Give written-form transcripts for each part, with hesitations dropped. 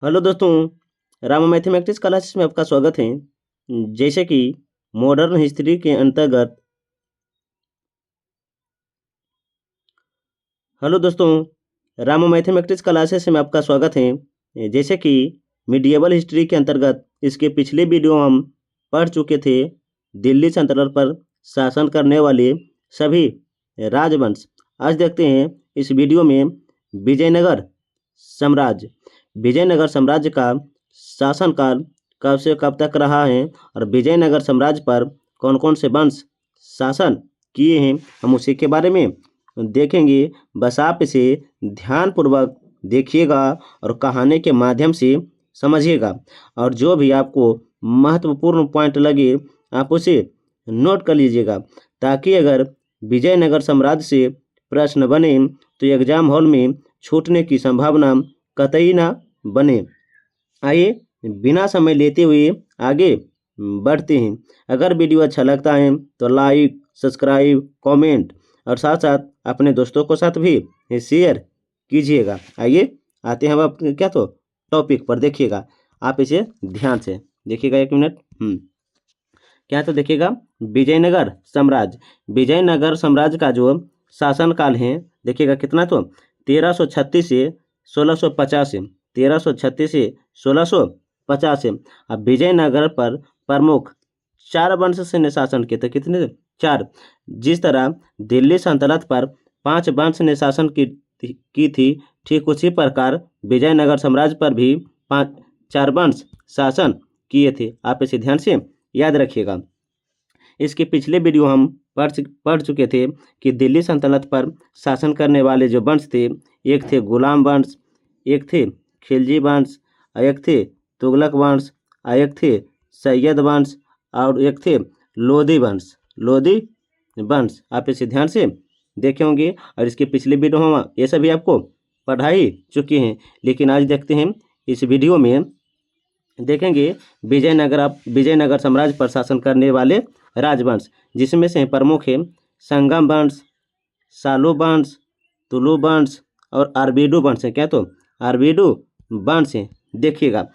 Hello दोस्तों, Rama mathematics classes में आपका स्वागत है। जैसे कि मॉडर्न हिस्ट्री के अंतर्गत हेलो दोस्तों, रामा मैथमेटिक्स क्लासेस में आपका स्वागत है। जैसे कि मिडिएवल हिस्ट्री के अंतर्गत इसके पिछले वीडियो हम पढ़ चुके थे। दिल्ली सल्तनत पर शासन करने वाले सभी राजवंश। आज देखते हैं इस वीडियो में विजयनगर साम्राज्य। विजयनगर साम्राज्य का शासनकाल कब से कब तक रहा है और विजयनगर साम्राज्य पर कौन कौन से वंश शासन किए हैं, हम उसी के बारे में देखेंगे। बस आप इसे ध्यानपूर्वक देखिएगा और कहानी के माध्यम से समझिएगा, और जो भी आपको महत्वपूर्ण पॉइंट लगे आप उसे नोट कर लीजिएगा, ताकि अगर विजयनगर साम्राज्य से प्रश्न बने तो एग्जाम हॉल में छूटने की संभावना कतई ना बने। आइए बिना समय लेते हुए आगे बढ़ते हैं। अगर वीडियो अच्छा लगता है तो लाइक, सब्सक्राइब, कमेंट और साथ साथ अपने दोस्तों को साथ भी शेयर कीजिएगा। आइए आते हैं अब क्या तो टॉपिक पर। देखिएगा, आप इसे ध्यान से देखिएगा। एक मिनट। क्या तो देखिएगा, विजयनगर साम्राज्य। विजयनगर साम्राज्य का जो शासनकाल है देखिएगा कितना, तो 1336 से 1650 है। 1336 से 1650 है। अब विजयनगर पर प्रमुख 4 वंश ने शासन किए थे। कितने? 4। जिस तरह दिल्ली सल्तनत पर 5 वंश ने शासन की थी, ठीक उसी प्रकार विजयनगर साम्राज्य पर भी 4 वंश शासन किए थे। आप इसे ध्यान से याद रखिएगा। इसके पिछले वीडियो हम पढ़ चुके थे कि दिल्ली सल्तनत पर शासन करने वाले जो वंश थे, एक थे गुलाम वंश, एक थे खिलजी वंश, एक थे तुगलक वंश, एक थे सैयद वंश और एक थे लोधी वंश। लोधी वंश आप इसे ध्यान से देखे होंगे, और इसके पिछले वीडियो हम ये सभी आपको पढ़ा ही चुके हैं। लेकिन आज देखते हैं इस वीडियो में देखेंगे विजयनगर साम्राज्य पर शासन करने वाले राजवंश, जिसमें से प्रमुख है संगम वंश, सालू वंश, तुलु वंश और अरबीडू वंश है। क्या तो अरबीडू वंश है। देखिएगा,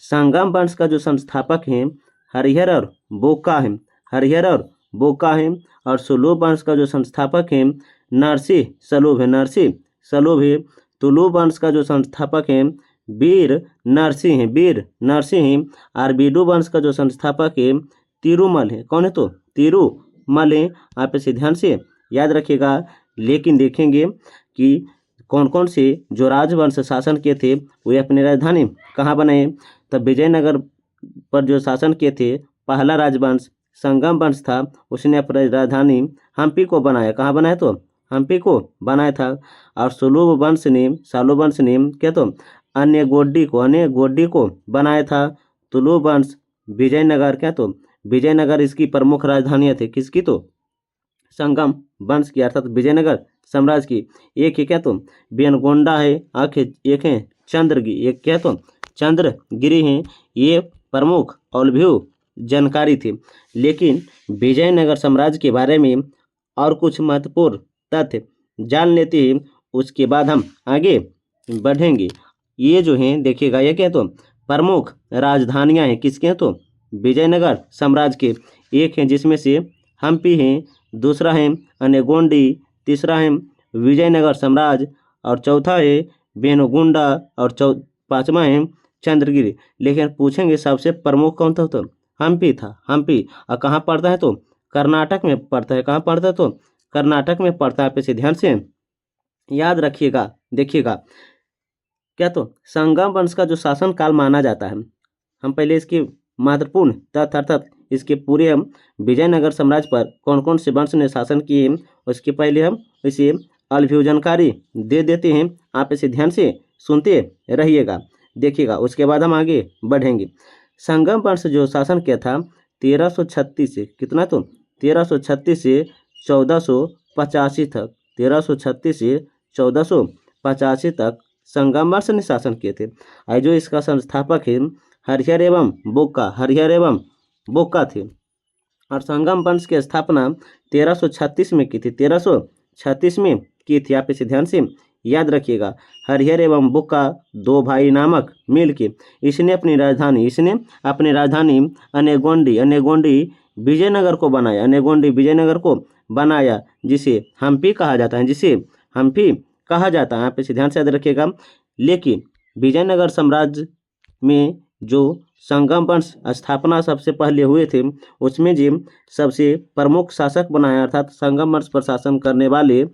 संगम वंश का जो संस्थापक है हरिहर और बोका है। हरिहर और बोका है। और सुलू वंश का जो संस्थापक है नरसिंह सलूब है। नरसिंह सलूब है। तुलु वंश का जो संस्थापक है वीर नरसिंह है। वीर नरसिंह। अरबीडू वंश का जो संस्थापक है तिरुमल है। कौन है? तो तिरुमल है। आप इसे ध्यान से याद रखिएगा। लेकिन देखेंगे कि कौन कौन से जो राजवंश शासन किए थे वे अपनी राजधानी कहाँ बनाए। तब विजयनगर पर जो शासन किए थे पहला राजवंश संगम वंश था, उसने अपनी राजधानी हम्पी को बनाया। कहाँ बनाया? तो हम्पी को बनाया था। और सालू वंश ने क्या तो अन्य गोड्डी को बनाया था। तुलु वंश विजयनगर क्या तो विजयनगर इसकी प्रमुख राजधानियाँ थी। किसकी? तो संगम वंश की, अर्थात विजयनगर साम्राज्य की। एक है क्या तो बेनगोंडा है, एक है चंद्रगिरी, एक क्या तो चंद्रगिरी है। ये प्रमुख औलभ्यू जानकारी थी। लेकिन विजयनगर साम्राज्य के बारे में और कुछ महत्वपूर्ण तथ्य जान लेते हैं, उसके बाद हम आगे बढ़ेंगे। ये जो हैं देखिएगा, ये क्या तो प्रमुख राजधानियां हैं। किसके हैं? तो विजयनगर साम्राज्य के। एक हैं जिसमें से हम्पी हैं, दूसरा है अनेगोंडी, तीसरा है विजयनगर साम्राज्य और चौथा है बेनगुंडा और पांचवा है चंद्रगिरी। लेकिन पूछेंगे सबसे प्रमुख कौन था? तो हम्पी था। हम्पी और कहाँ पड़ता है? तो कर्नाटक में पड़ता है। कहाँ पड़ता है? तो कर्नाटक में पड़ता है। आप इसे ध्यान से याद रखिएगा। देखिएगा, क्या तो संगम वंश का जो शासन काल माना जाता है, हम पहले इसकी महत्वपूर्ण तथ्य अर्थात इसके पूरे हम विजयनगर साम्राज्य पर कौन कौन से वंश ने शासन किए उसके पहले हम इसे अलव्यू जानकारी दे देते हैं। आप इसे ध्यान से सुनते रहिएगा। देखिएगा, उसके बाद हम आगे बढ़ेंगे। संगम वंश जो शासन किया था 1336 से कितना, तो 1336 से 1485 तक। 1336 से 1485 तक संगम वंश ने शासन किए थे। और जो इसका संस्थापक है हरिहर एवं बोका थे। और संगम वंश की स्थापना 1336 में की थी। 1336 में की थी। आप इसे ध्यान से याद रखिएगा, हरिहर एवं बुक्का दो भाई नामक मिल के इसने अपनी राजधानी अनेगोंडी विजयनगर को बनाया, जिसे हम्पी कहा जाता है। आप इसे ध्यान से याद रखिएगा। लेकिन विजयनगर साम्राज्य में जो संगम वंश स्थापना सबसे पहले हुए थे, उसमें जो सबसे प्रमुख शासक बनाया, अर्थात संगम वंश पर शासन करने वाले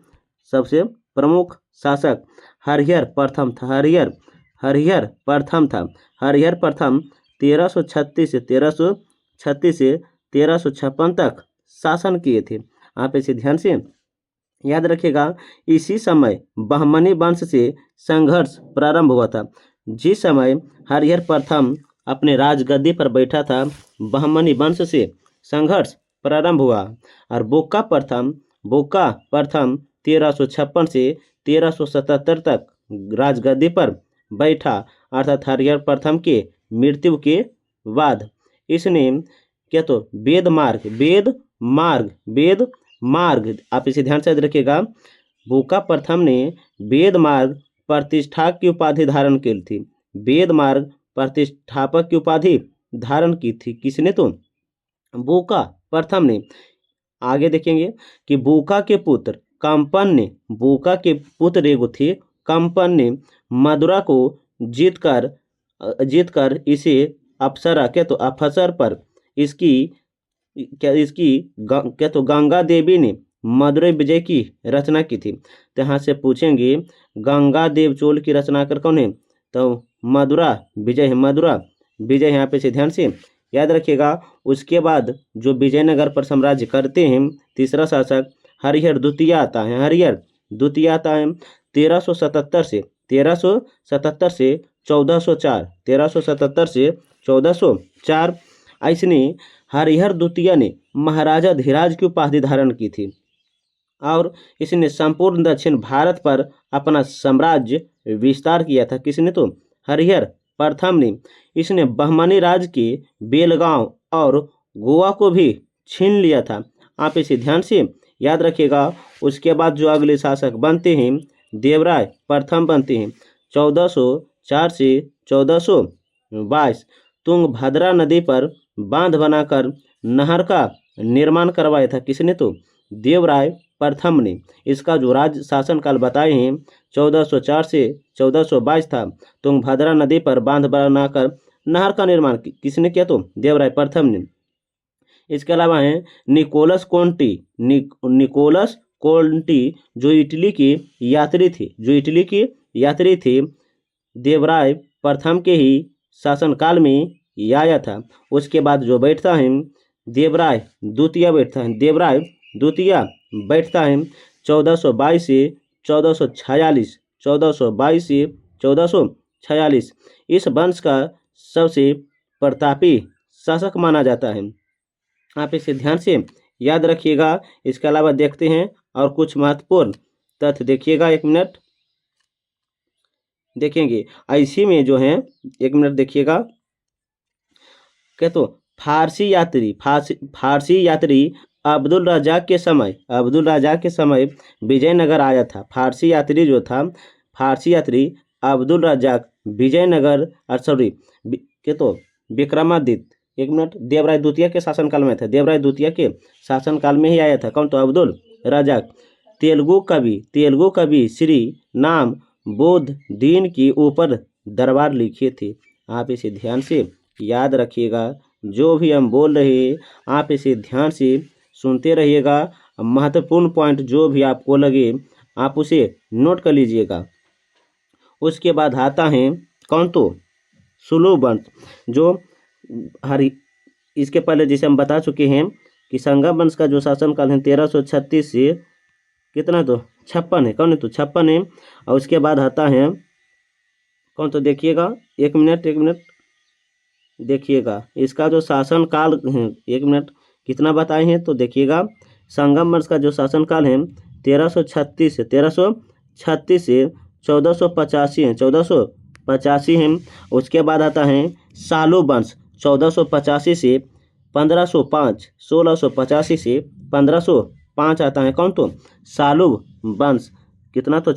सबसे प्रमुख शासक हरिहर प्रथम था। हरिहर प्रथम 1336 से 1356 तक शासन किए थे। आप इसे ध्यान से याद रखिएगा। इसी समय बहमनी वंश से संघर्ष प्रारंभ हुआ था। जिस समय हरिहर प्रथम अपने राजगद्दी पर बैठा था, बहमनी वंश से संघर्ष प्रारंभ हुआ और बुक्का प्रथम 1356 से 1377 तक राजगद्दी पर बैठा, अर्थात हरिहर प्रथम के मृत्यु के बाद इसने क्या तो वेद मार्ग, आप इसे ध्यान से याद रखिएगा। बुक्का प्रथम ने वेद मार्ग प्रतिष्ठा की उपाधि धारण की थी। वेद मार्ग प्रतिष्ठापक की उपाधि धारण की थी किसने? तो बुक्का प्रथम ने। आगे देखेंगे कि बुक्का के पुत्र कंपन ने मदुरा को जीतकर इसे अफसर पर गंगा देवी ने मदुरै विजय की रचना की थी। तो यहाँ से पूछेंगे गंगा देव चोल की रचनाकार कौन है? तो मदुरा विजय है। यहाँ पे से ध्यान से याद रखिएगा। उसके बाद जो विजयनगर पर साम्राज्य करते हैं, तीसरा शासक हरिहर द्वितीय आता है। 1377 से 1404। इसने हरिहर द्वितीय ने महाराजा धीराज की उपाधि धारण की थी और इसने संपूर्ण दक्षिण भारत पर अपना साम्राज्य विस्तार किया था। किसने? तो हरिहर प्रथम ने। इसने बहमनी राज्य के बेलगांव और गोवा को भी छीन लिया था। आप इसे ध्यान से याद रखिएगा। उसके बाद जो अगले शासक बनते हैं, देवराय प्रथम बनते हैं 1404 से 1422। तुंगभद्रा नदी पर बांध बनाकर नहर का निर्माण करवाया था। किसने? तो देवराय प्रथम ने। इसका जो राज्य शासन काल बताए हैं 1404 से 1422 था। तुंगभद्रा नदी पर बांध बनाकर नहर का निर्माण किसने किया? तो देवराय प्रथम ने। इसके अलावा है निकोलस कोंटी जो इटली के यात्री थे, देवराय प्रथम के ही शासनकाल में आया था। उसके बाद जो बैठता है देवराय द्वितीय बैठता है 1422 से 1446। इस वंश का सबसे प्रतापी शासक माना जाता है। आप इसे ध्यान से याद रखिएगा। इसके अलावा देखते हैं और कुछ महत्वपूर्ण तथ्य देखिएगा। 1 मिनट देखेंगे। ऐसी में जो है 1 मिनट देखिएगा। क्या तो फारसी यात्री अब्दुल रजाक के समय विजयनगर आया था। फारसी यात्री अब्दुल रजाक विजयनगर विक्रमादित्य 1 मिनट देवराय द्वितीय के शासनकाल में था। देवराय द्वितीय के शासनकाल में ही आया था। कौन? तो अब्दुल रजाक। तेलुगु कवि श्री नाम बोध दीन के ऊपर दरबार लिखे थे। आप इसे ध्यान से याद रखिएगा। जो भी हम बोल रहे हैं आप इसे ध्यान से सुनते रहिएगा। महत्वपूर्ण पॉइंट जो भी आपको लगे आप उसे नोट कर लीजिएगा। उसके बाद आता है कौन? तो सुलु वंश जो इसके पहले जिसे हम बता चुके हैं कि संगम वंश का जो शासनकाल है 1336 से कितना? तो 56 है। कौन? तो 56 है। और उसके बाद आता है कौन? तो देखिएगा 1 मिनट देखिएगा। इसका जो शासनकाल है 1 मिनट कितना बताए हैं तो देखिएगा। संगम वंश का जो शासनकाल है 1336 से 1485 है। उसके बाद आता है सालू वंश 1485 से 1505। 1685 से 1505 आता है। कौन? तो सालू वंश कितना? तो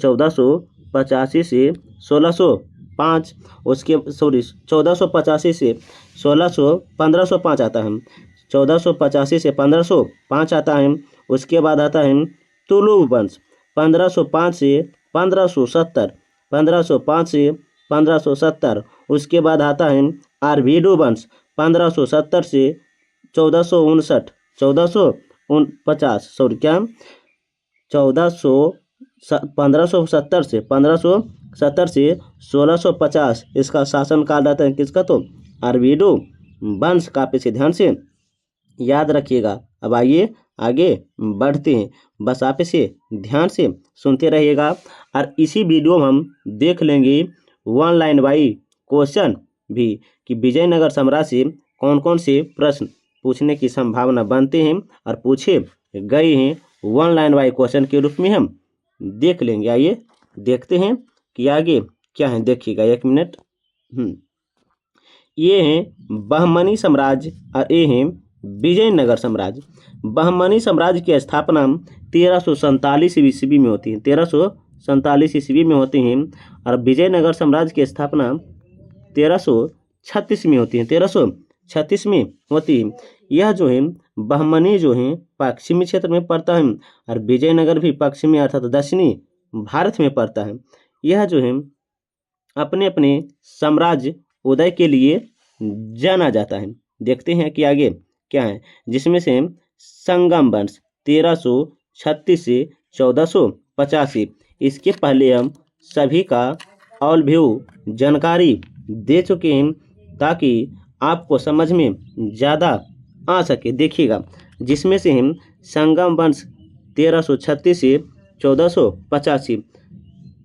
1485 से 1605, उसके 1485 से 1505 आता है, 1485 से 1505 आता है। उसके बाद आता है तुलुक वंश, 1505 से 1570, 1505 से 1570। उसके बाद आता है आर्वीडो वंश, 1570 से 1459, 1450 सॉरी क्या 1570 से 1650 इसका शासनकाल रहता है किसका, तो आर्वीडो वंश का। आप इसे ध्यान से याद रखिएगा। अब आइए आगे बढ़ते हैं, बस आप इसे ध्यान से सुनते रहिएगा और इसी वीडियो में हम देख लेंगे वन लाइन वाई क्वेश्चन भी कि विजयनगर साम्राज्य से कौन कौन से प्रश्न पूछने की संभावना बनते हैं और पूछे गए हैं, वन लाइन वाई क्वेश्चन के रूप में हम देख लेंगे। आइए देखते हैं कि आगे क्या है, देखिएगा 1 मिनट। ये हैं बहमनी साम्राज्य और ये हैं विजयनगर साम्राज्य। बहमनी साम्राज्य की स्थापना 1347 ईस्वी में होती है, 1347 ईस्वी में होती हैं और विजयनगर साम्राज्य की स्थापना 1336 में होती है, 1336 में होती है। यह जो है बहमनी जो है पश्चिमी क्षेत्र में पड़ता है और विजयनगर भी पश्चिमी अर्थात दक्षिणी भारत में पड़ता है। यह जो है अपने अपने साम्राज्य उदय के लिए जाना जाता है। देखते हैं कि आगे क्या है, जिसमें से संगम वंश 1336 से 1485। इसके पहले हम सभी का ऑल व्यू जानकारी दे चुके हैं ताकि आपको समझ में ज़्यादा आ सके। देखिएगा, जिसमें से हम संगम वंश 1336 से 1485।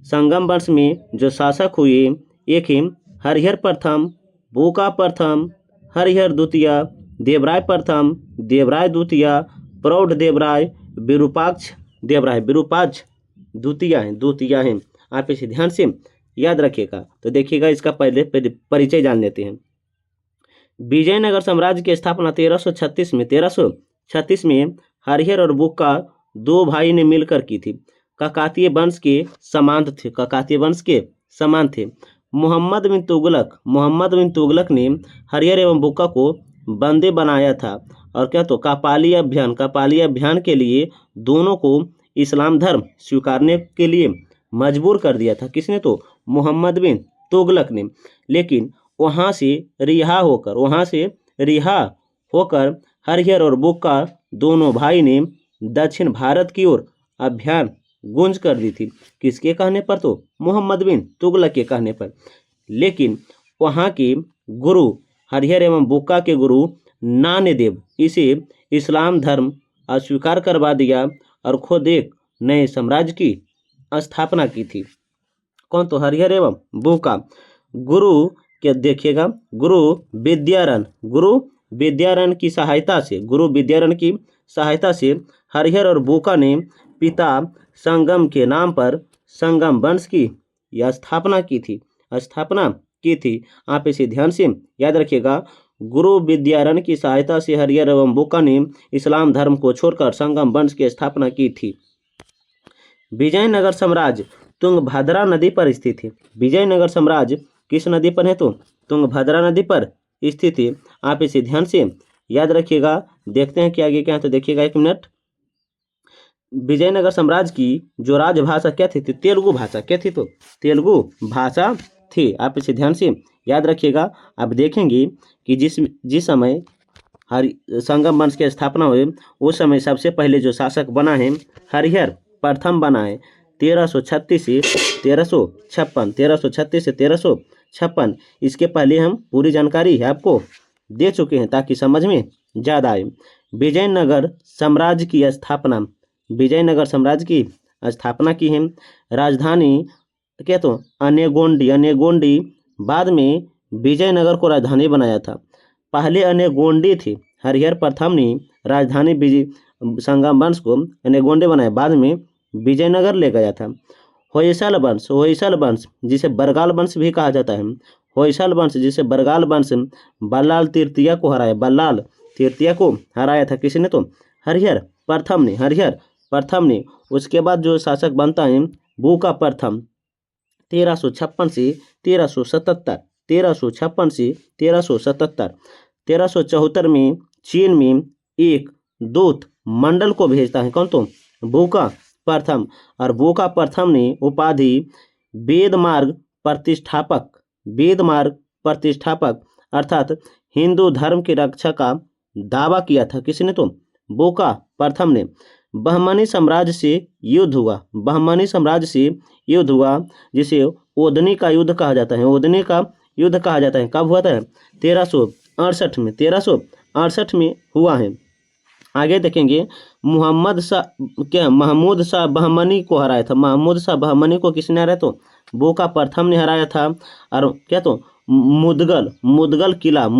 संगम वंश में जो शासक हुए एक हैं हरिहर प्रथम, बूका प्रथम, हरिहर द्वितीय, देवराय प्रथम, देवराय द्वितीय, प्रौढ़ देवराय, विरूपाक्ष देवराय, विरूपाक्ष द्वितीय हैं। आप इसे ध्यान से याद रखिएगा। तो देखिएगा, इसका पहले परिचय जान लेते हैं। विजयनगर साम्राज्य की स्थापना 1336 में हरिहर और बुक्का दो भाई ने मिलकर की थी। काकतीय वंश के समान थे। मोहम्मद बिन तुगलक ने हरिहर एवं बुक्का को बंदे बनाया था और क्या तो कापाली अभियान के लिए दोनों को इस्लाम धर्म स्वीकारने के लिए मजबूर कर दिया था। किसने, तो मोहम्मद बिन तुगलक ने। लेकिन वहाँ से रिहा होकर हरिहर और बुक्का दोनों भाई ने दक्षिण भारत की ओर अभियान गूंज कर दी थी। किसके कहने पर, तो मोहम्मद बिन तुगलक के कहने पर। लेकिन वहाँ के गुरु हरिहर एवं बुक्का के गुरु नानदेव इसे इस्लाम धर्म अस्वीकार करवा दिया और खुद एक नए साम्राज्य की स्थापना की थी। कौन, तो हरिहर एवं बुक्का। गुरु क्या देखिएगा, गुरु विद्यारण की सहायता से हरिहर और बुक्का ने पिता संगम के नाम पर संगम वंश की स्थापना की थी। आप इसे ध्यान से याद रखिएगा। गुरु विद्यारण की सहायता से हरिहर एवं बुक्का ने इस्लाम धर्म को छोड़कर संगम वंश की स्थापना की थी। विजयनगर साम्राज्य तुंगभद्रा नदी पर स्थित है। विजयनगर साम्राज्य किस नदी पर है, तो तुंगभद्रा नदी पर स्थित है। आप इसे ध्यान से याद रखिएगा। देखते हैं कि आगे क्या है, तो देखिएगा 1 मिनट। विजयनगर साम्राज्य की जो राजभाषा क्या थी, तो तेलुगु भाषा क्या थी, तो तेलुगु भाषा थी। आप इसे ध्यान से याद रखिएगा। अब देखेंगे कि जिस समय संगम वंश की स्थापना हुई उस समय सबसे पहले जो शासक बना है हरिहर प्रथम बना है 1336 से 1356। इसके पहले हम पूरी जानकारी आपको दे चुके हैं ताकि समझ में ज़्यादा आए। विजयनगर साम्राज्य की स्थापना की है। राजधानी क्या, तो अनेगोंडी बाद में विजयनगर को राजधानी बनाया था। पहले अनेगोंडी थी। हरिहर प्रथम ने राजधानी संगम वंश को अनेगोंडी बनाया, बाद में विजयनगर ले गया था। होयसल वंश जिसे बरगाल वंश भी कहा जाता है। होयसल वंश जिसे बरगाल वंश बल्लाल तृतीया को हराया था। किसने, तो हरिहर प्रथम ने। उसके बाद जो शासक बनता है बूका प्रथम। 1356 से 1377, 1356 से 1377। 1374 में चीन में एक दूत मंडल को भेजता है, कौन? तो वोका प्रथम। और वोका प्रथम ने उपाधि वेद मार्ग प्रतिष्ठापक, वेद मार्ग प्रतिष्ठापक अर्थात हिंदू धर्म की रक्षा का दावा किया था। किसने? तो वोका प्रथम ने। बहमनी साम्राज्य से युद्ध हुआ, बहमनी साम्राज्य से युद्ध हुआ, जिसे ओदनी का युद्ध कहा जाता है, ओदनी का युद्ध कहा जाता है। कब हुआ था? 1368 में, 1368 में हुआ है। आगे देखेंगे, महमूद शाह बहमनी को हराया था। महमूद शाह बहमनी को किसने हराया? तो वोका प्रथम ने हराया था। और क्या? तो मुदगल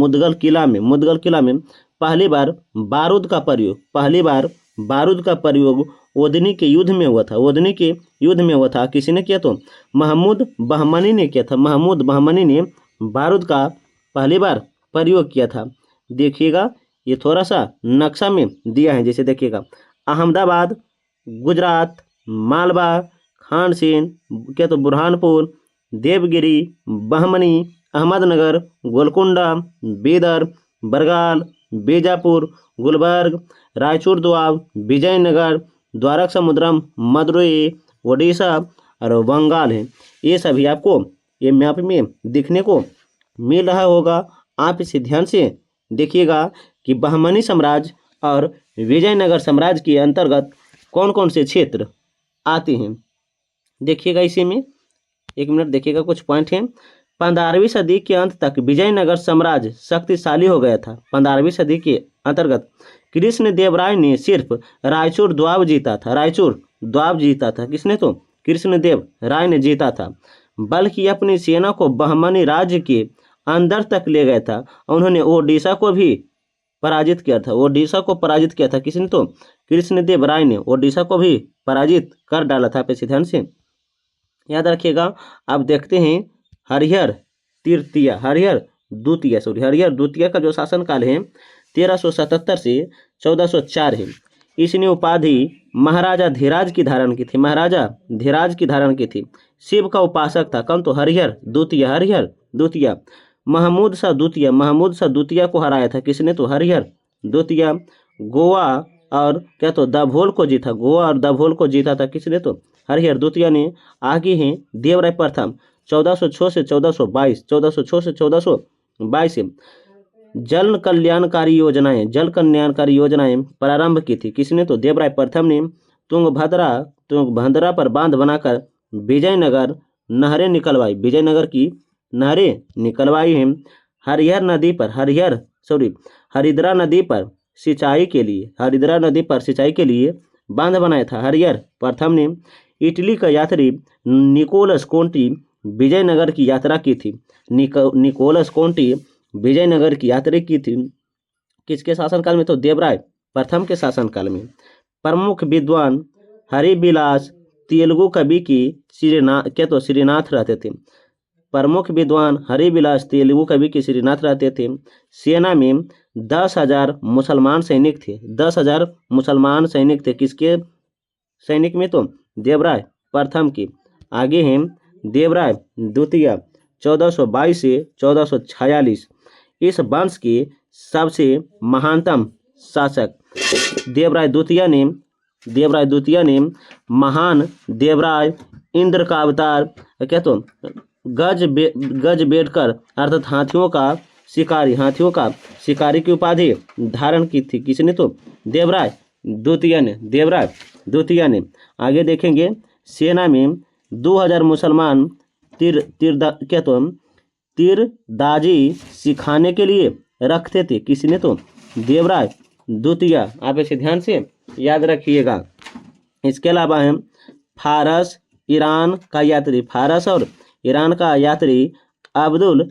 किला में पहली बार बारूद का प्रयोग, पहली बार बारूद का प्रयोग ओदनी के युद्ध में हुआ था, ओदनी के युद्ध में हुआ था। किसी किया? तो महमूद बहमनी ने किया था। महमूद बहमनी ने बारूद का पहली बार प्रयोग किया था। देखिएगा, ये थोड़ा सा नक्शा में दिया है, जैसे देखिएगा, अहमदाबाद, गुजरात, मालवा, खानसेन, क्या? तो बुरहानपुर, देवगिरी, बहमनी, अहमदनगर, गोलकुंडा, बीदर, बरगाल, बीजापुर, गुलबर्ग, रायचूर दोआब, विजयनगर, द्वारक समुद्रम, मदुरई, ओडिशा और बंगाल है। ये सभी आपको ये मैप में दिखने को मिल रहा होगा। आप इसे ध्यान से देखिएगा कि बहमनी साम्राज्य और विजयनगर साम्राज्य के अंतर्गत कौन कौन से क्षेत्र आते हैं। देखिएगा, इसी में एक मिनट देखिएगा, कुछ पॉइंट हैं। 15वीं सदी के अंत तक विजयनगर साम्राज्य शक्तिशाली हो गया था। 15वीं सदी के अंतर्गत कृष्ण देव राय ने सिर्फ रायचूर द्वाब जीता था, रायचूर द्वाब जीता था। किसने? तो कृष्ण देव राय ने जीता था। बल्कि अपनी सेना को बहमनी राज्य के अंदर तक ले गया था। उन्होंने ओडिशा को भी पराजित किया था, ओडिशा को पराजित किया था। किसने? तो कृष्णदेव राय ने ओडिशा को भी पराजित कर डाला था। पे ध्यान से याद रखिएगा। अब देखते हैं हरिहर द्वितीय, हरिहर द्वितीय का जो शासनकाल है 1377 से 1404 है। इसने उपाधि महाराजा धीराज की धारण की थी, महाराजा धीराज की धारण की थी। शिव का उपासक था। कौन? तो हरिहर द्वितीय। महमूद शाह द्वितीय को हराया था। किसने? तो हरिहर द्वितीय। गोवा और क्या? तो दाभोल को जीता, गोवा और दाभोल को जीता था। किसने? तो हरिहर द्वितीय ने। आगे हैं देवराय प्रथम 1406 से 1422, 1406 से 1422 से जल कल्याणकारी योजनाएं प्रारंभ की थी। किसने? तो देवराय प्रथम ने। तुंगभद्रा पर बांध बनाकर विजयनगर नहरें निकलवाई, विजयनगर की नहरें निकलवाई हैं। हरिद्रा नदी पर सिंचाई के लिए बांध बनाया था हरिहर प्रथम ने। इटली का यात्री निकोलस कोंटी विजयनगर की यात्रा की थी, निकोलस कोंटी विजयनगर की यात्रा की थी। किसके शासनकाल में? तो देवराय प्रथम के शासनकाल में। प्रमुख विद्वान हरिबिलास तेलुगु कवि की श्रीनाथ रहते थे। प्रमुख विद्वान हरिबिलास तेलुगु कवि के श्रीनाथ रहते थे। सेना में 10,000 मुसलमान सैनिक थे, 10,000 मुसलमान सैनिक थे। किसके सैनिक में? तो देवराय प्रथम के। आगे हैं देवराय द्वितीय 1422 से 1446। इस वंश के सबसे महानतम शासक देवराय द्वितीय ने महान देवराय इंद्र का अवतार, क्या? तो गज बेटकर अर्थात हाथियों का शिकारी की उपाधि धारण की थी। किसने? तो देवराय द्वितीय ने। आगे देखेंगे, सेना में 2000 मुसलमान तीरंदाजी सिखाने के लिए रखते थे। किसने? तो देवराय द्वितीय। आप इसे ध्यान से याद रखिएगा। इसके अलावा है फारस और ईरान का यात्री अब्दुल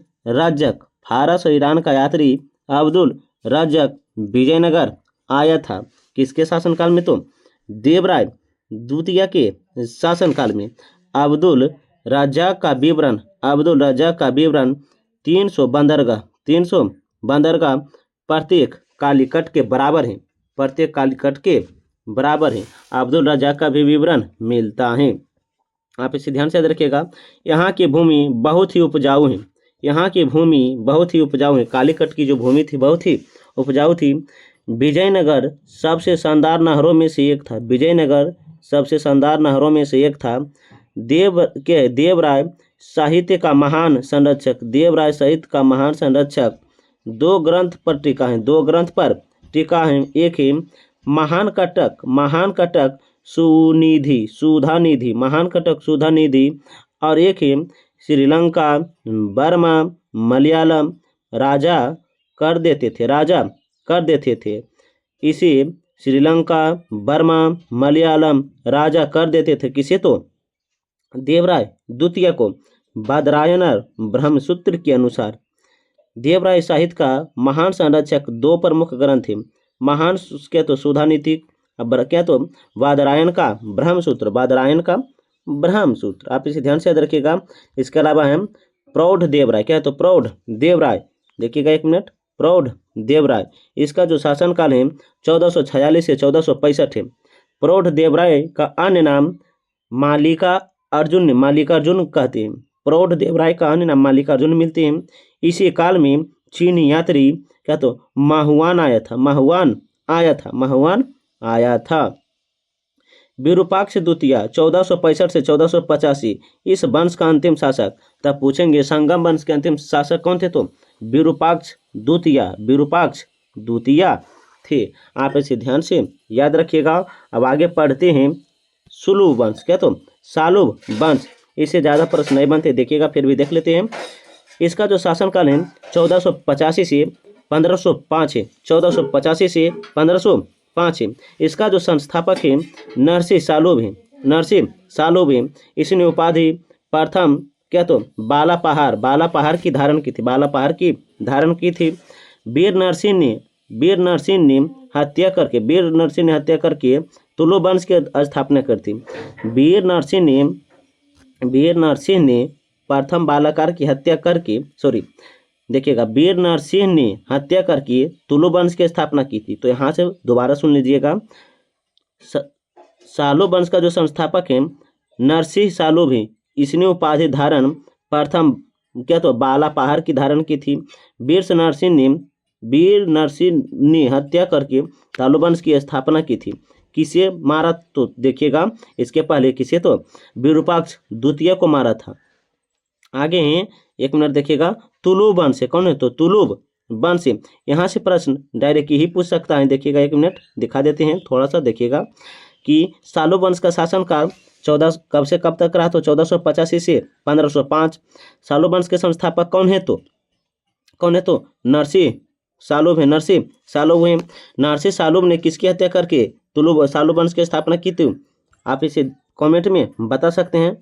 रज्जक विजयनगर आया था। किसके शासनकाल में? तो देवराय द्वितीय के शासनकाल में। अब्दुल रज्जाक का विवरण 300 बंदरगाह प्रत्येक कालीकट के बराबर है। अब्दुल रज्जाक का भी विवरण मिलता है। आप इसे ध्यान से याद रखिएगा। यहाँ की भूमि बहुत ही उपजाऊ है, यहाँ की भूमि बहुत ही उपजाऊ है। कालीकट की जो भूमि थी बहुत ही उपजाऊ थी। विजयनगर सबसे शानदार नहरों में से एक था, विजयनगर सबसे शानदार नहरों में से एक था। देवराय साहित्य का महान संरक्षक, देवराय साहित्य का महान संरक्षक। दो ग्रंथ पर टीका है, दो ग्रंथ पर टीका है। एक है महान कटक सुनिधि सुधानिधि, महान कटक सुधानिधि, और एक है श्रीलंका बर्मा मलयालम राजा कर देते थे। इसे श्रीलंका बर्मा मलयालम राजा कर देते थे किसे? तो देवराय द्वितीय को। बादरायणर ब्रह्मसूत्र के अनुसार देवराय साहित्य का महान संरक्षक दो प्रमुख ग्रंथ थे, महान क्या तो सुधानीति, क्या तो बादरायण का ब्रह्मसूत्र, बादरायण का ब्रह्मसूत्र। आप इसे ध्यान से याद रखिएगा। इसके अलावा है प्रौढ़ देवराय, क्या है तो प्रौढ़ देवराय, देखिएगा एक मिनट, प्रौढ़ देवराय। इसका जो शासनकाल है 1446 से 1465 है। प्रौढ़ देवराय का अन्य नाम मालिकार्जुन कहते हैं। प्रौढ़ देवराय का अन्य नाम मालिकार्जुन मिलते हैं। इसी काल में चीनी यात्री क्या तो माहुआन आया था। विरूपाक्ष द्वितीय 1465 से 1485 इस वंश का अंतिम शासक। तब पूछेंगे संगम वंश के अंतिम शासक कौन थे? तो विरूपाक्ष द्वितीय थे। आप इसे ध्यान से याद रखिएगा। अब आगे पढ़ते हैं सुलभ वंश, क्या तो सालुब वंश। इससे ज़्यादा प्रश्न नहीं बनते, देखिएगा, फिर भी देख लेते हैं। इसका जो शासनकाल है 1485 से 1505 है, 1485 से 1505 है। इसका जो संस्थापक है नरसिंह सालुब है। इसने उपाधि प्रथम क्या तो बाला पहाड़ की धारण की थी। वीर नरसिंह ने हत्या करके तुलु वंश की स्थापना कर दी। वीर नरसिंह ने प्रथम बालाकार की हत्या करके देखिएगा, वीर नरसिंह ने हत्या करके तुलु वंश की स्थापना की थी। तो यहाँ से दोबारा सुन लीजिएगा। सालुब वंश का जो संस्थापक है नरसिंह सालुब है। इसने उपाधि धारण प्रथम क्या तो बाला पहाड़ की धारण की थी। वीर नरसिंह ने हत्या करके तालु वंश की स्थापना की थी। किसे मारा? तो देखिएगा, इसके पहले किसे? तो विरूपाक्ष द्वितीय को मारा था। आगे हैं, एक मिनट देखिएगा, तुलु वंश है, कौन है? तो तुलुब वंश है। यहाँ से प्रश्न डायरेक्ट ही पूछ सकता है। देखिएगा, एक मिनट दिखा देते हैं, थोड़ा सा देखिएगा कि सालुब वंश का शासनकाल 14 कब से कब तक रहा? तो 1485 से 1505। सालुब वंश के संस्थापक कौन है? तो नरसिंह सालुब है। नरसिंह सालुब ने किसकी हत्या करके सालुब वंश की स्थापना की थी? आप इसे कमेंट में बता सकते हैं,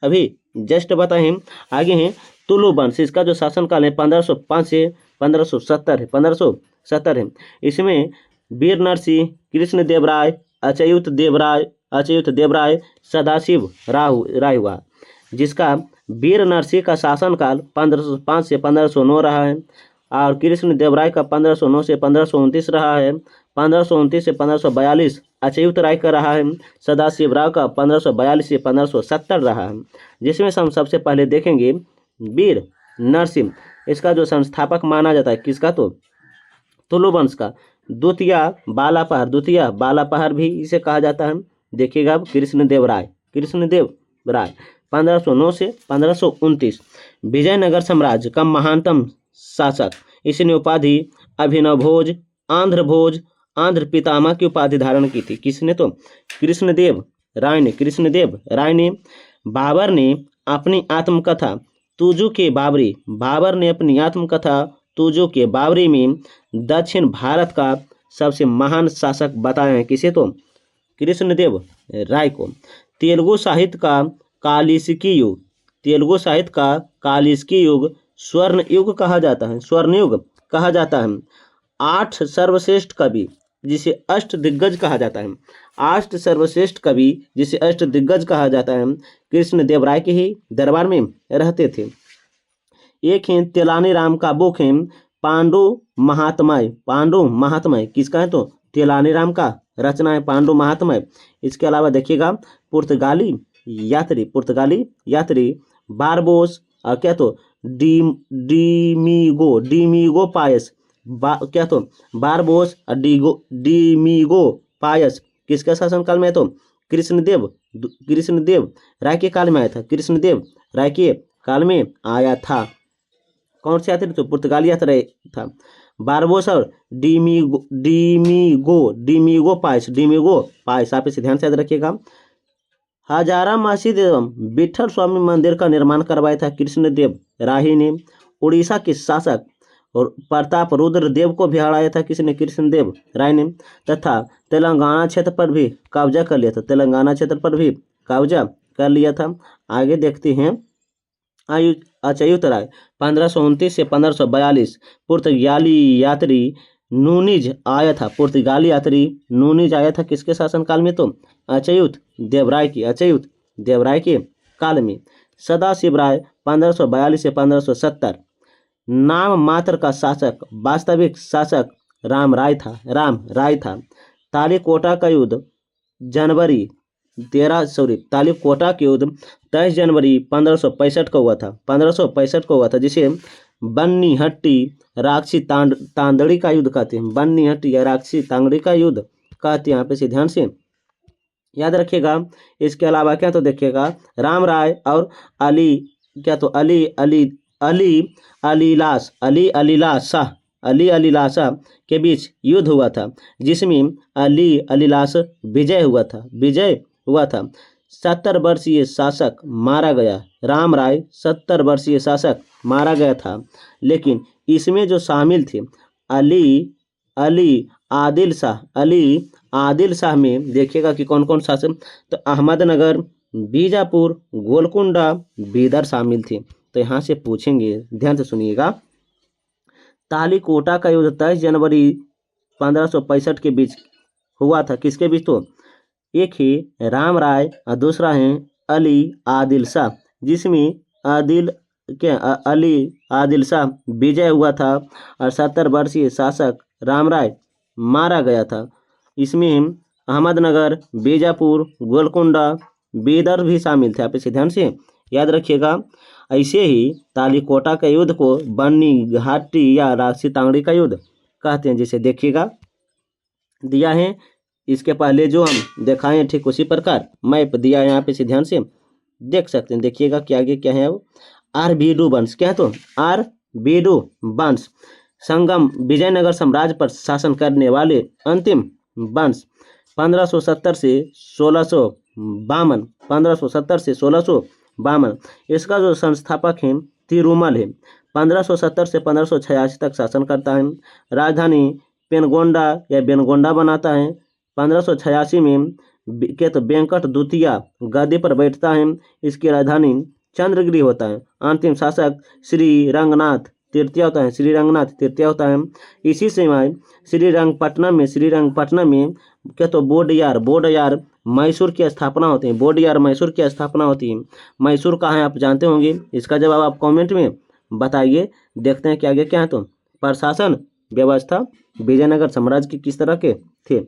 अभी जस्ट बताएं। आगे हैं तुलु वंश। इसका जो शासनकाल है 1505 से 1570 है। इसमें वीर नरसिंह, कृष्ण देवराय, अच्युत देवराय, सदाशिव राय हुआ, जिसका वीर नरसिंह का शासनकाल 1505 से 1509 रहा है, और कृष्ण देवराय का 1509 से 1529 रहा है। 1529 से 1542 अच्युत राय का रहा है। सदाशिव राव का 1542 से 1570 रहा है। जिसमें हम सबसे पहले देखेंगे वीर नरसिंह। इसका जो संस्थापक माना जाता है किसका? तो तुलु वंश का। द्वितीय बाला पहाड़ भी इसे कहा जाता है। देखिएगा, कृष्ण देव राय 1509 से 1529 विजयनगर साम्राज्य का महानतम शासक। इसने उपाधि अभिनव भोज, आंध्र पितामह की उपाधि धारण की थी। किसने? तो कृष्णदेव राय ने। बाबर ने अपनी आत्मकथा तुजु के बाबरी में दक्षिण भारत का सबसे महान शासक बताया है। किसे? तो कृष्णदेव राय को। तेलुगु साहित्य का कालिस्की युग स्वर्ण युग कहा जाता है। 8 सर्वश्रेष्ठ कवि जिसे अष्टदिग्गज कहा जाता है, कृष्ण देव राय के ही दरबार में रहते थे। एक है तेलानी राम का बुक है पांडु महात्म्य। किसका है? तो तेलानी राम का रचना है पांडु महात्म्य। इसके अलावा देखिएगा पुर्तगाली यात्री, पुर्तगाली यात्री बारबोस क्या तो डीमीगो पायस क्या तो बारबोस और डीमीगो पायस किसके शासनकाल में है? तो कृष्णदेव राय के काल में आया था। कृष्णदेव राय के काल में आया था। कौन से यात्री? तो पुर्तगाली यात्री था। बारबोस और डीमीगो पायस आप इसे ध्यान से याद रखिएगा। हजारा मस्जिद एवं विठल स्वामी मंदिर का निर्माण करवाया था कृष्णदेव राही ने। उड़ीसा के शासक और प्रताप रुद्र देव को भी हराया था किसने? कृष्णदेव राय ने। तथा तेलंगाना क्षेत्र पर भी कब्जा कर लिया था। तेलंगाना क्षेत्र पर भी कब्जा कर लिया था। आगे देखते हैं। अच्युत राय 1529 से 1542 पुर्तगाली यात्री नूनीज आया था। पुर्तगाली यात्री नूनीज आया था किसके शासनकाल में? तो अच्युत देवराय के काल में। सदाशिव राय 1542 से 1570 नाम मात्र का शासक, वास्तविक शासक राम राय था। तालीकोटा का युद्ध तालीकोटा के युद्ध 23 जनवरी 1565 को हुआ था। जिसे बन्नी हट्टी राक्षी तांदड़ी का युद्ध कहते हैं। बन्नी हट्टी या राक्षी तांदड़ी का युद्ध कहते हैं। यहाँ पे से ध्यान से याद रखिएगा। इसके अलावा क्या तो देखिएगा, राम राय और अली अलीलासा के बीच युद्ध हुआ था, जिसमें अलीलास विजय हुआ था। 70 वर्षीय शासक मारा गया। राम राय 70 वर्षीय शासक मारा गया था। लेकिन इसमें जो शामिल थे अली आदिल शाह में देखिएगा कि कौन कौन शासक, तो अहमदनगर, बीजापुर, गोलकुंडा, बीदर शामिल थे। तो यहाँ से पूछेंगे, ध्यान से सुनिएगा। तालीकोटा का युद्ध 23 जनवरी 1565 के बीच हुआ था। किसके बीच? तो एक है राम राय और दूसरा है अली आदिल शाह, जिसमें अली आदिल शाह विजय हुआ था और 70 वर्षीय शासक राम राय मारा गया था। इसमें अहमदनगर, बीजापुर, गोलकुंडा, बीदर भी शामिल थे। आप इसे ध्यान से याद रखिएगा। ऐसे ही तालीकोटा के युद्ध को बन्नी घाटी या राक्षी तांगड़ी का युद्ध कहते हैं। जिसे देखिएगा दिया है, इसके पहले जो हम दिखाए हैं ठीक उसी प्रकार मैप दिया है। यहाँ पे से ध्यान से देख सकते हैं। देखिएगा कि आगे क्या है। आरबीडू वंश क्या है? तो आरबीडू वंश संगम विजयनगर साम्राज्य पर शासन करने वाले अंतिम वंश 1570 से 1652। इसका जो संस्थापक है तिरुमल है। 1570 से 1586 तक शासन करता है। राजधानी बेनगोंडा बनाता है। 1586 में तो वेंकट द्वितीय गद्दी पर बैठता है। इसकी राजधानी चंद्रगिरी होता है। अंतिम शासक श्री रंगनाथ तृतीय होता है। इसी समय श्रीरंगपट्टनम में क्या तो बोडयार मैसूर की स्थापना होती है। मैसूर कहाँ है आप जानते होंगे। इसका जवाब आप कमेंट में बताइए। देखते हैं कि आगे क्या है। तो प्रशासन व्यवस्था विजयनगर साम्राज्य की किस तरह के थे।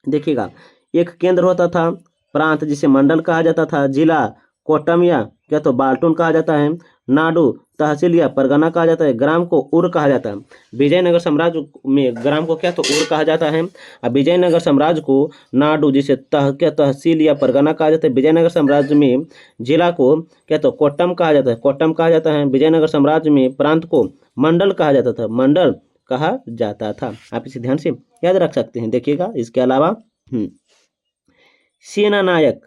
देखिएगा, एक केंद्र होता था, प्रांत जिसे मंडल कहा जाता था, जिला कोट्टम या क्या तो बाल्टून कहा जाता है, नाडु तहसील या परगना कहा जाता है, ग्राम को उर कहा जाता है। विजयनगर साम्राज्य में ग्राम को क्या तो उर कहा जाता है। और विजयनगर साम्राज्य को नाडु जिसे तहसील या परगना कहा जाता है। विजयनगर साम्राज्य में जिला को क्या तो कोट्टम कहा जाता है। विजयनगर साम्राज्य में प्रांत को मंडल कहा जाता था। आप इसे ध्यान से याद रख सकते हैं। देखिएगा, इसके अलावा सेना नायक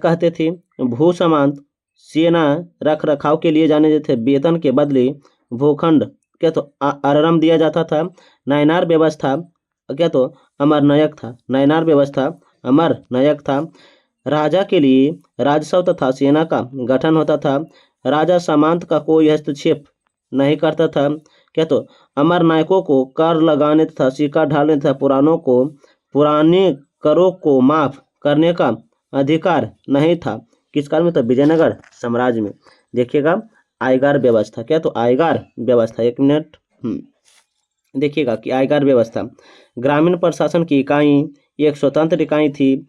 कहते थे। भू सामंत सेना रख रखाव के लिए जाने जाते थे। वेतन के बदले भूखंड क्या तो अररम दिया जाता था। नायनार व्यवस्था क्या तो अमर नायक था। राजा के लिए राजस्व तथा सेना का गठन होता था। राजा सामंत का कोई हस्तक्षेप नहीं करता था। क्या तो अमर नायकों को कर लगाने तथा सिक्का ढालने तथा पुराने करों को माफ करने का अधिकार नहीं था। किस काल में? तो विजयनगर साम्राज्य में। देखिएगा, आयगार व्यवस्था क्या तो आयगार व्यवस्था, एक मिनट देखिएगा कि आयगार व्यवस्था ग्रामीण प्रशासन की इकाई एक स्वतंत्र इकाई थी।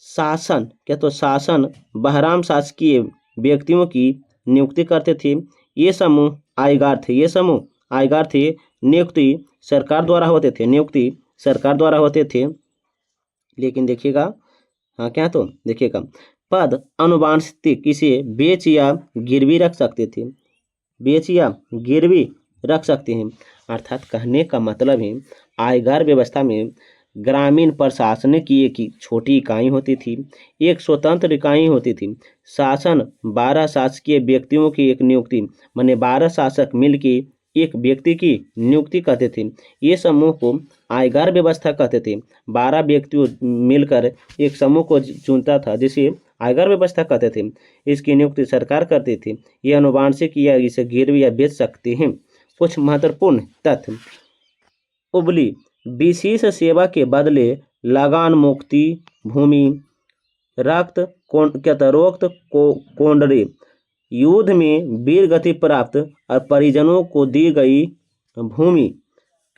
शासन क्या तो शासन बहराम शासकीय व्यक्तियों की नियुक्ति करते थे। ये समूह आयगार थे, ये समूह आयगार थे। नियुक्ति सरकार द्वारा होते थे, नियुक्ति सरकार द्वारा होते थे। लेकिन देखिएगा, हाँ क्या तो देखिएगा, पद अनुवांशिक इसे बेच या गिरवी रख सकते थे, बेच या गिरवी रख सकते हैं। अर्थात कहने का मतलब है आयगार व्यवस्था में ग्रामीण प्रशासन की एक छोटी इकाई होती थी, एक स्वतंत्र इकाई होती थी। शासन 12 शासकीय व्यक्तियों की एक नियुक्ति, माने 12 शासक मिलके एक व्यक्ति की नियुक्ति करते थे। ये समूह को आयगार व्यवस्था कहते थे। 12 व्यक्ति मिलकर एक समूह को चुनता था, जिसे आयगार व्यवस्था कहते थे। इसकी नियुक्ति सरकार करती थी। ये अनुवांशिक या इसे गिरवी या बेच सकते हैं। कुछ महत्वपूर्ण तथ्य, उबली विशेष सेवा के बदले लगान मुक्ति भूमि, रक्त रोक्त कोंडरे, युद्ध में वीर गति प्राप्त और परिजनों को दी गई भूमि,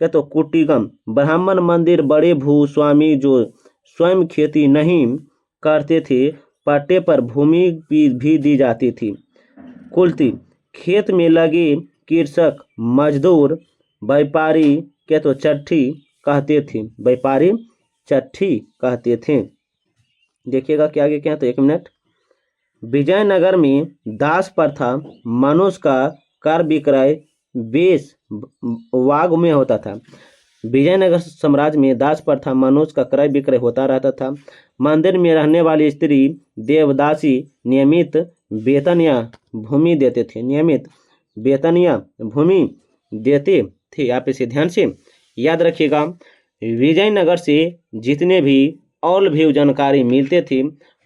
क्या तो कुटीगम, ब्राह्मण मंदिर, बड़े भूस्वामी जो स्वयं खेती नहीं करते थे, पट्टे पर भूमि भी दी जाती थी। कुलती, खेत में लगे कृषक, मजदूर, व्यापारी, क्या तो चट्ठी कहते थे, व्यापारी चट्ठी कहते थे। देखिएगा क्या आगे क्या, तो एक मिनट। विजयनगर में दास प्रथा, मनुष्य का कर विक्रय बेस वाग में होता था। विजयनगर साम्राज्य में दास प्रथा, मनुष्य का क्रय विक्रय होता रहता था। मंदिर में रहने वाली स्त्री देवदासी नियमित वेतन या भूमि देते थे, नियमित वेतन या भूमि देते थे। आप इसे ध्यान से याद रखिएगा। विजयनगर से जितने भी और भी जानकारी मिलते थे,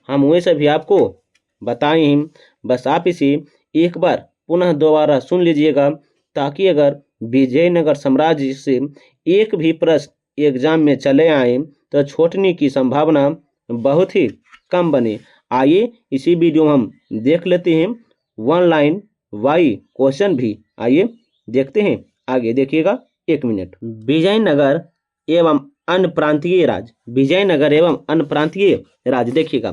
हम वही सभी आपको बताए हैं। बस आप इसे एक बार पुनः दोबारा सुन लीजिएगा, ताकि अगर विजयनगर साम्राज्य से एक भी प्रश्न एग्जाम में चले आए तो छूटने की संभावना बहुत ही कम बने। आइए इसी वीडियो में हम देख लेते हैं वन लाइन वाई क्वेश्चन भी। आइए देखते हैं, आगे देखिएगा, एक मिनट। विजयनगर एवं अन्य प्रांतीय राज्य, विजयनगर एवं अन्य प्रांतीय राज्य, देखिएगा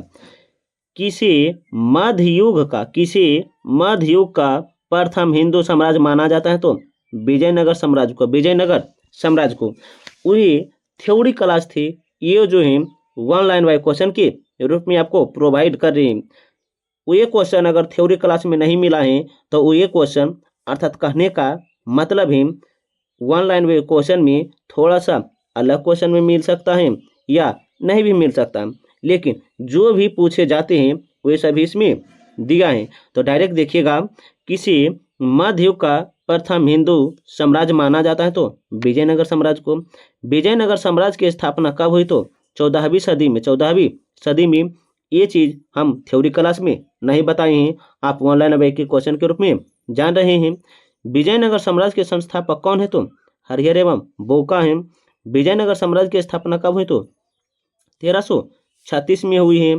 किसे मध्य युग का प्रथम हिंदू साम्राज्य माना जाता है, तो विजयनगर साम्राज्य को, विजयनगर साम्राज्य को। वही थ्योरी क्लास थे, ये जो है वन लाइन वाई क्वेश्चन के रूप में आपको प्रोवाइड कर रहे हैं। वो ये क्वेश्चन अगर थ्योरी क्लास में नहीं मिला है तो वो ये क्वेश्चन, अर्थात कहने का मतलब है वन लाइन वाई क्वेश्चन में थोड़ा सा अलग क्वेश्चन में मिल सकता है या नहीं भी मिल सकता, लेकिन जो भी पूछे जाते हैं वे सभी इसमें दिया है। तो डायरेक्ट देखिएगा, किसी मध्य युग का प्रथम हिंदू साम्राज्य माना जाता है, तो विजयनगर साम्राज्य को। विजयनगर साम्राज्य की स्थापना कब हुई, तो 14वीं सदी में, 14वीं सदी में। ये चीज़ हम थ्योरी क्लास में नहीं बताए हैं, आप ऑनलाइन अवे के क्वेश्चन के रूप में जान रहे हैं। विजयनगर साम्राज्य के संस्थापक कौन है, तो हरिहर एवं बोका हैं। विजयनगर साम्राज्य की स्थापना कब हुई, तो 1336 में हुई है।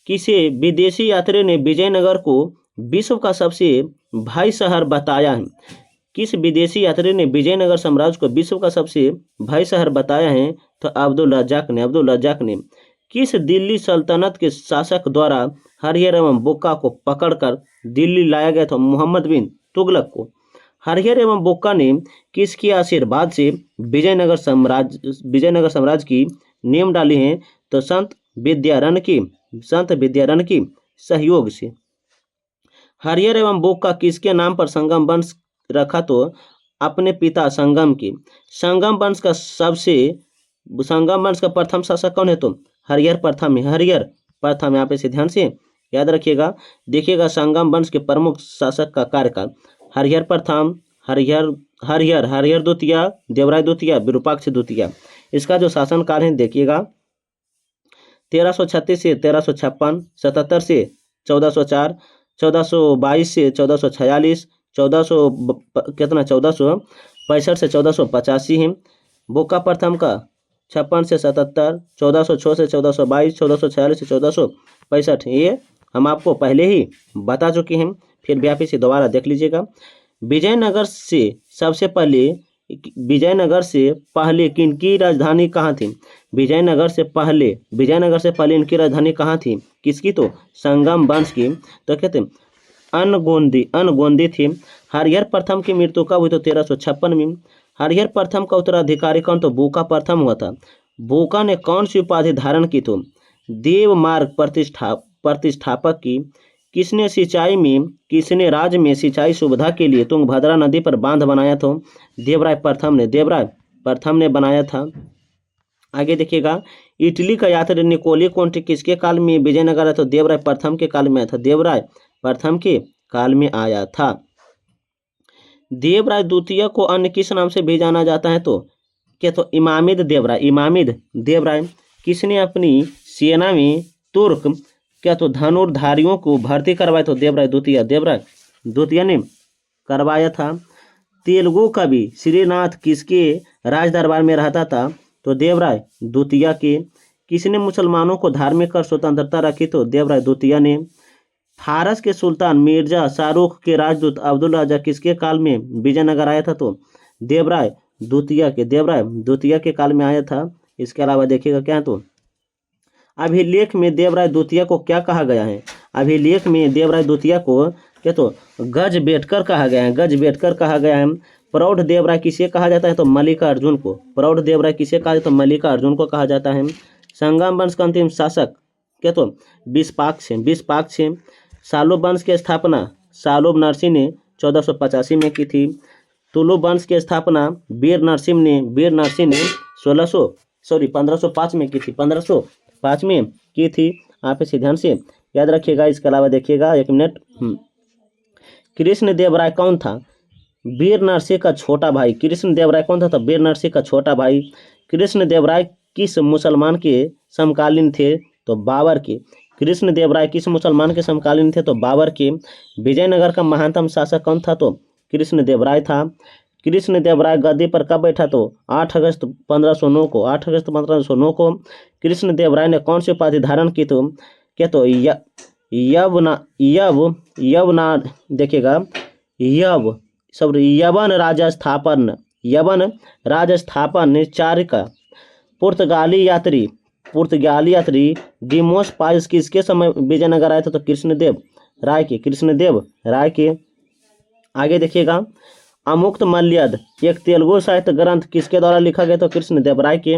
किसी विदेशी यात्री ने विजयनगर को विश्व का सबसे भाई शहर बताया है। किस विदेशी यात्री ने विजयनगर साम्राज्य को विश्व का सबसे भाई शहर बताया है, तो अब्दुल रज्जाक ने। किस दिल्ली सल्तनत के शासक द्वारा हरिहर एवं बोका को पकड़कर दिल्ली लाया गया था, मोहम्मद बिन तुगलक को। हरिहर एवं बोका ने किसके आशीर्वाद से विजयनगर साम्राज्य की नींव डाली है, तो संत विद्यारण की सहयोग से। हरिहर एवं बोका किसके नाम पर संगम वंश रखा, तो अपने पिता संगम के। संगम वंश का प्रथम शासक कौन है, तो हरिहर प्रथम है। आप इसे ध्यान से याद रखिएगा। देखिएगा संगम वंश के प्रमुख शासक का कार्यकाल, हरिहर प्रथम, हरिहर द्वितीय, देवराय द्वितीय, विरूपाक्ष द्वितीय। इसका जो शासनकाल है देखिएगा, 1336 से 1356, 77 से 1404, 1422 से 1446, 1465 से 1485 है। बोका प्रथम का 56 से 77, 1406 से 1422, 1446 से 1465। ये हम आपको पहले ही बता चुके हैं, फिर भी आप इसे दोबारा देख लीजिएगा। विजयनगर से सबसे पहले विजयनगर से पहले किनकी राजधानी कहाँ थी? विजयनगर से पहले इनकी राजधानी कहाँ थी? किसकी? तो संगम वंश की। तो कहते हैं अनगोंदी थी। हरिहर प्रथम की मृत्यु कब हुई? तो 1356 में। हरिहर प्रथम का उत्तराधिकारी कौन? तो बुका प्रथम हुआ था। बुका ने कौन सी उपाधि धारण की? तो देवमार्ग प्रतिष्ठापक की। किसने राज्य में सिंचाई सुविधा के लिए तुंगभद्रा नदी पर बांध बनाया? तो देवराय प्रथम ने बनाया था। आगे देखिएगा, इटली का यात्री निकोली कोंटी किसके काल में विजयनगर आया? तो देवराय प्रथम के काल में आया था। देवराय प्रथम के काल में आया था। देवराय द्वितीय को अन्य किस नाम से भी जाना जाता है? तो क्या? तो इमामिद देवराय। किसने अपनी सेना में तुर्क धनुर्धारियों को भर्ती करवाया? तो देवराय द्वितीय ने करवाया था। तेलुगु कवि श्रीनाथ किसके राज दरबार में रहता था? तो देवराय द्वितीय के। किसने मुसलमानों को धार्मिक और स्वतंत्रता रखी? तो देवराय द्वितीय ने। फारस के सुल्तान मिर्जा शाहरुख के राजदूत अब्दुल राजा किसके काल में विजयनगर आया था? तो देवराय द्वितीय के काल में आया था। इसके अलावा देखिएगा क्या? तो अभिलेख में देवराय द्वितीय को क्या कहा गया है? अभिलेख में देवराय द्वितीय को क्या? तो गजबेटकर कहा गया है। प्रौढ़ देवराय किसे कहा जाता है? तो मल्लिकार्जुन को। प्रौढ़ देवराय किसे कहा जाता है? तो मल्लिकार्जुन को कहा जाता है। संगम वंश का अंतिम शासक क्या? तो विस्पाक्ष। सालोब वंश की स्थापना सालोब नरसिंह ने 1485 में की थी। तुलु वंश की स्थापना वीर नरसिंह ने 1505 में की थी। 1505 में की थी। आप इसे ध्यान से याद रखिएगा। इसके अलावा देखिएगा, एक मिनट, कृष्णदेवराय कौन था? वीर नरसिंह का छोटा भाई। कृष्णदेवराय कौन था? तो वीर नरसिंह का छोटा भाई। कृष्णदेवराय किस मुसलमान के समकालीन थे? तो बाबर के। कृष्णदेवराय किस मुसलमान के समकालीन थे? तो बाबर के। विजयनगर का महानतम शासक कौन था? तो कृष्णदेवराय था। कृष्णदेवराय गद्दी पर कब बैठा? तो 8 अगस्त 1509 को। कृष्णदेवराय ने कौन सी उपाधि धारण की? तो क्या? तो देखिएगा, यवन राजस्थापन चार्य का। पुर्तगाली यात्री डिमोस पाइस किसके समय विजयनगर आए थे? तो कृष्णदेव राय के। आगे देखिएगा, अमुक्त मल्यद एक तेलुगु साहित्य ग्रंथ किसके द्वारा लिखा गया? तो कृष्णदेवराय के।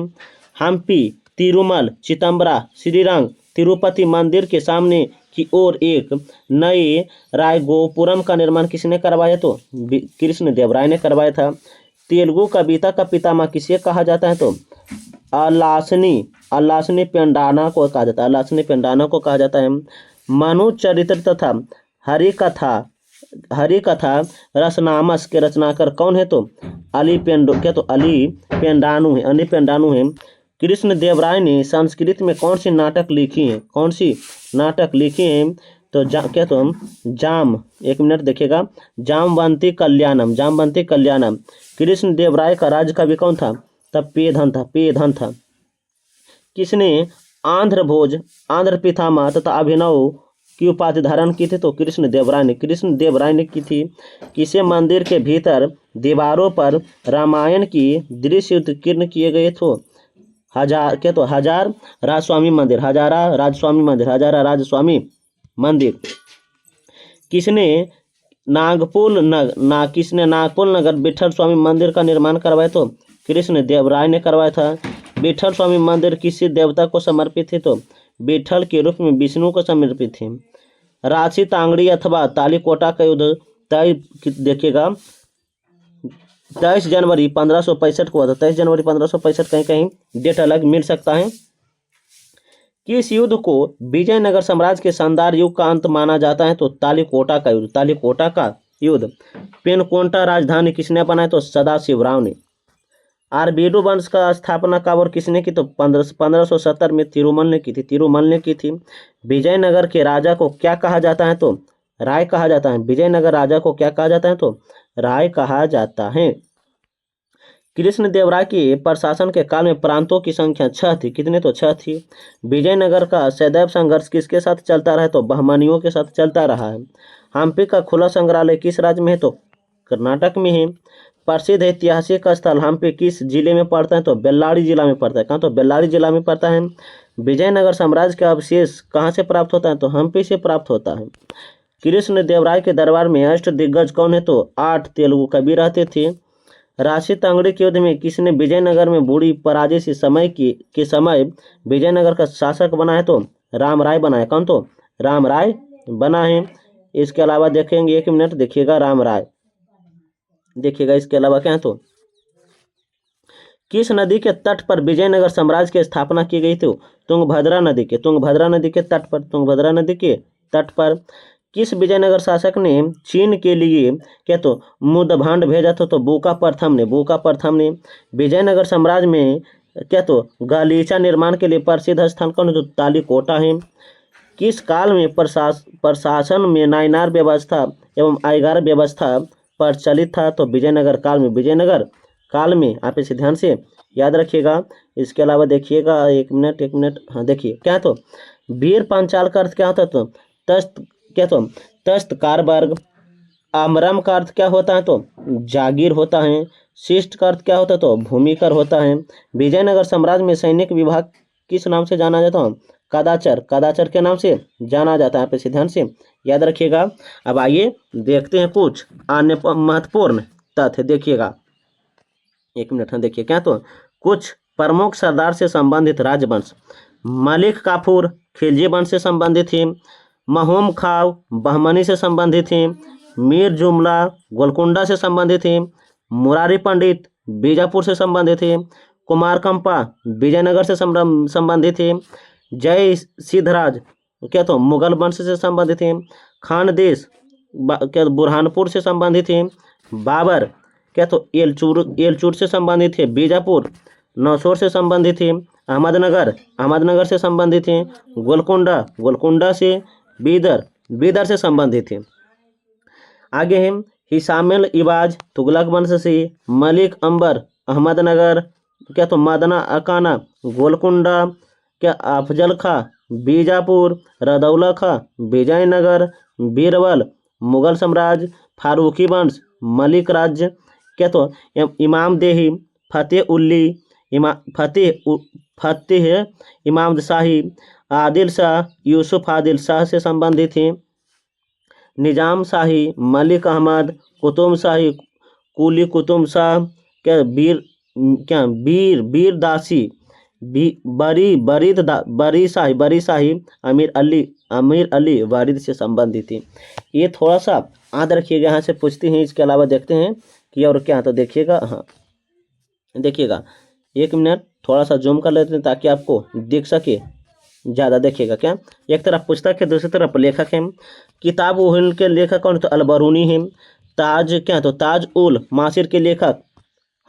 हम्पी, तिरुमल, चिदम्बरा, श्रीरंग, तिरुपति मंदिर के सामने की ओर एक नए रायगोपुरम का निर्माण किसने करवाया? तो कृष्णदेवराय ने करवाया था। तेलुगु कविता का पितामह किसे कहा जाता है? तो अलासनी पेंडाना को कहा जाता है। मनु चरित्र तथा हरिकथा रसनामस के रचनाकार कौन है? तो अली पेंडानु है। कृष्णदेवराय ने संस्कृत में कौन सी नाटक लिखी हैं? तो एक मिनट देखिएगा, जामवंती कल्याणम। कृष्णदेवराय का राज कवि कौन था? तब पेधन था। किसने आंध्र पितामह तथा अभिनव की उपाधि धारण की थी? तो कृष्णदेवराय ने की थी। किसे मंदिर के भीतर दीवारों पर रामायण की दृश्य उत्कीर्ण किए गए थे? हजारा राजस्वामी मंदिर। किसने नागपुर नगर विठल स्वामी मंदिर का निर्माण करवाया? तो कृष्णदेवराय ने करवाया था। विठल स्वामी मंदिर किसी देवता को समर्पित है? तो विठल के रूप में विष्णु को समर्पित है। रांची तांगड़ी अथवा तालीकोटा का युद्ध देखिएगा 23 जनवरी 1565 को हुआ था। 23 जनवरी 1565 कहीं डेट अलग मिल सकता है। किस युद्ध को विजयनगर साम्राज्य के शानदार युग का अंत माना जाता है? तो तालीकोटा का युद्ध। पेनकोटा राजधानी किसने बनाया? तो सदाशिवराव ने। आरबीडू वंश का स्थापना कब और किसने की? तो 1570 में तिरुमल ने की थी। विजयनगर के राजा को क्या कहा जाता है? तो राय कहा जाता है। विजयनगर राजा को क्या कहा जाता है? तो राय कहा जाता है। कृष्णदेवराय के प्रशासन के काल में प्रांतों की संख्या 6 थी। कितने? तो 6 थी। विजयनगर का सदैव संघर्ष किसके साथ चलता रहा? तो बहमनियों के साथ चलता रहा है। हम्पी का खुला संग्रहालय किस राज्य में है? तो कर्नाटक में है। प्रसिद्ध ऐतिहासिक स्थल हम्पी किस जिले में पड़ता है? तो बेल्लारी जिला में पड़ता है। कहाँ? तो बेल्लारी जिला में पड़ता है। विजयनगर साम्राज्य का अवशेष कहाँ से प्राप्त होता है? तो हम्पी से प्राप्त होता है। कृष्ण देवराय के दरबार में अष्ट दिग्गज कौन है? तो 8 तेलुगु कवि रहते थे। राशि तांगड़ी के युद्ध में किसने विजयनगर में बुरी पराजय से के समय विजयनगर का शासक बना है? तो राम राय बना है। कौन? तो राम राय बना है। इसके अलावा देखेंगे, 1 मिनट देखिएगा, राम राय देखिएगा। इसके अलावा क्या है? तो किस नदी के तट पर विजयनगर साम्राज्य की स्थापना की गई थी? तुंगभद्रा नदी के तुंगभद्रा नदी के तट पर किस विजयनगर शासक ने चीन के लिए क्या तो मुद्भांड भेजा था? तो बुका प्रथम ने विजयनगर साम्राज्य में क्या तो गालीचा निर्माण के लिए प्रसिद्ध स्थान कौन है? तो तालीकोटा है। किस काल में प्रशासन में नायनार व्यवस्था एवं आयगार व्यवस्था प्रचलित था? तो विजयनगर काल में आप इसे ध्यान से याद रखिएगा। इसके अलावा देखिएगा, 1 मिनट, हाँ देखिए क्या है? तो वीर पांचाल का अर्थ क्या होता है? तो तख्तकार वर्ग। आमरम का अर्थ क्या होता है? तो जागीर होता है। शिष्ट का अर्थ क्या होता है? तो भूमिकर होता है। विजयनगर साम्राज्य में सैनिक विभाग किस नाम से जाना जाता है? कदाचर के नाम से जाना जाता है। आप इसे ध्यान से याद रखिएगा। अब आइए देखते हैं कुछ अन्य महत्वपूर्ण तथ्य। देखिएगा, 1 मिनट, हाँ देखिए क्या? तो कुछ प्रमुख सरदार से संबंधित राजवंश। मलिक काफूर खिलजी वंश से संबंधित थे। महोम खाव बहमनी से संबंधित थे। मीर जुमला गोलकुंडा से संबंधित थे। मुरारी पंडित बीजापुर से संबंधित थे। कुमार कंपा विजयनगर से संबंधित थे। जय सिद्धराज क्या तो मुगल वंश से संबंधित थे। खानदेश क्या बुरहानपुर से संबंधित थे। बाबर क्या तो एलचूर से संबंधित थे। बीजापुर नौशोर से संबंधित थे। अहमदनगर से संबंधित थे। गोलकुंडा से बीदर से संबंधित थे। आगे है हिसामिल इवाज तुगलक वंश से। मलिक अंबर अहमदनगर क्या तो मदना अकाना गोलकुंडा क्या अफजल खां बीजापुर। रदौला खां विजयनगर। बीरबल मुगल साम्राज्य। फारूकी वंश मलिक राज्य क्या तो इमाम देही फतेह इमाम शाही आदिल शाह यूसुफ आदिल शाह से संबंधित हैं। निजाम शाही मलिक अहमद। कुतुब शाही कुली कुतुब शाह क्या वीर दासी बरी शाही अमीर अली वारिद से संबंधित है। ये थोड़ा सा याद रखिएगा, यहाँ से पूछते हैं। इसके अलावा देखते हैं कि और क्या, तो देखिएगा, हाँ देखिएगा, 1 मिनट थोड़ा सा जूम कर लेते हैं ताकि आपको दिख सके ज़्यादा। देखिएगा क्या, एक तरफ पुस्तक है, दूसरी तरफ लेखक है। किताब उल के लेखक कौन? तो अलबरूनी है। ताज उल मासिर के लेखक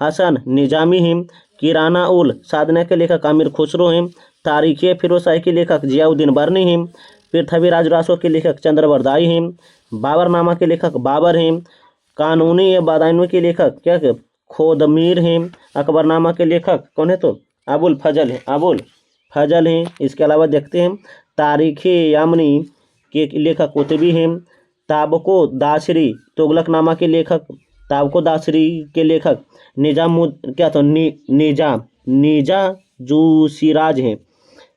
हसन निजामी हैं। किराना उल साधना के लेखक आमिर खुसरो हैं। तारीख फिरोज शाही के लेखक जियाउद्दीन बर्नी हैं। पृथ्वी राज रासो के लेखक चंद्रवरदाई हैं। बाबरनामा के लेखक बाबर हैं। कानूनी या बादायनों के लेखक क्या खोदमीर हैं। अकबरनामा के लेखक कौन है? तो अबुल फजल हैं। इसके अलावा देखते हैं तारीख यामनी के लेखक कुतुबी हैं। ताबको दासरी तुगलकनामा के लेखक निजा जूसीराज हैं।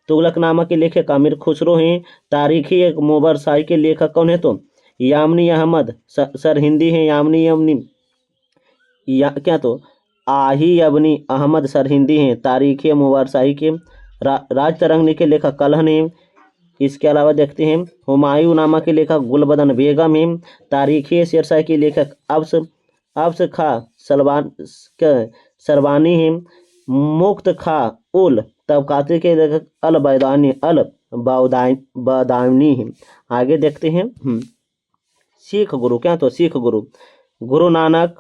तुगलकनामा के लेखक आमिर खुसरो हैं। तारीखी एक मोबर शाही के लेखक कौन है? तो यामनी अहमद सरहिंदी हैं। आही अबनी अहमद सरहिंदी हैं। तारीखी मोबर शाही के राज तरंगनी के लेखक कलहन हैं। इसके अलावा देखते हैं हुमायूं नामा के लेखक गुलबदन बेगम हैं। तारीखी शेरशाह के लेखक अब्स खां सरवानी हैं। मुख्त खां उल तबकाती के लेखक अल बदानी हैं। आगे देखते हैं सिख गुरु क्या? तो सिख गुरु नानक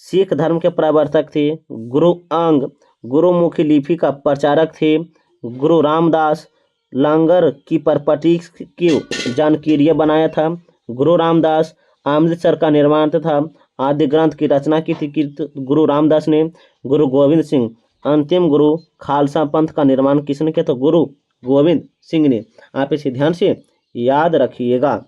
सिख धर्म के प्रवर्तक थे। गुरु अंग गुरुमुखी लिपि का प्रचारक थे। गुरु रामदास लंगर की परपटी की जानकीय बनाया था। गुरु रामदास अमृतसर का निर्माण तथा आदि ग्रंथ की रचना की थी गुरु रामदास ने। गुरु गोविंद सिंह अंतिम गुरु खालसा पंथ का निर्माण किसने किया? तो गुरु गोविंद सिंह ने। आप इसे ध्यान से याद रखिएगा।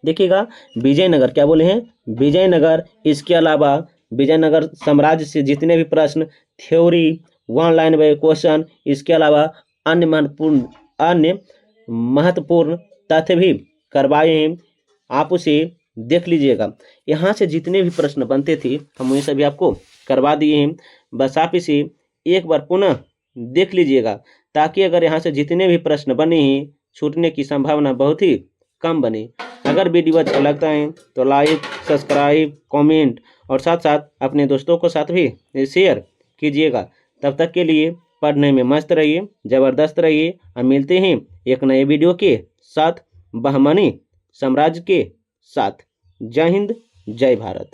देखिएगा विजयनगर क्या बोले हैं? विजयनगर। इसके अलावा विजयनगर साम्राज्य से जितने भी प्रश्न, theory, one line by question, इसके अलावा अन्य महत्वपूर्ण तथ्य भी करवाए हैं। आप उसे देख लीजिएगा। यहाँ से जितने भी प्रश्न बनते थे हम वही सभी आपको करवा दिए हैं। बस आप इसे एक बार पुनः देख लीजिएगा, ताकि अगर यहाँ से जितने भी प्रश्न बने हैं छूटने की संभावना बहुत ही कम बने। अगर वीडियो अच्छा लगता है तो लाइक, सब्सक्राइब, कमेंट और साथ साथ अपने दोस्तों को साथ भी शेयर कीजिएगा। तब तक के लिए पढ़ने में मस्त रहिए, ज़बरदस्त रहिए। हम मिलते हैं एक नए वीडियो के साथ, बहमनी साम्राज्य के साथ। जय हिंद, जय भारत।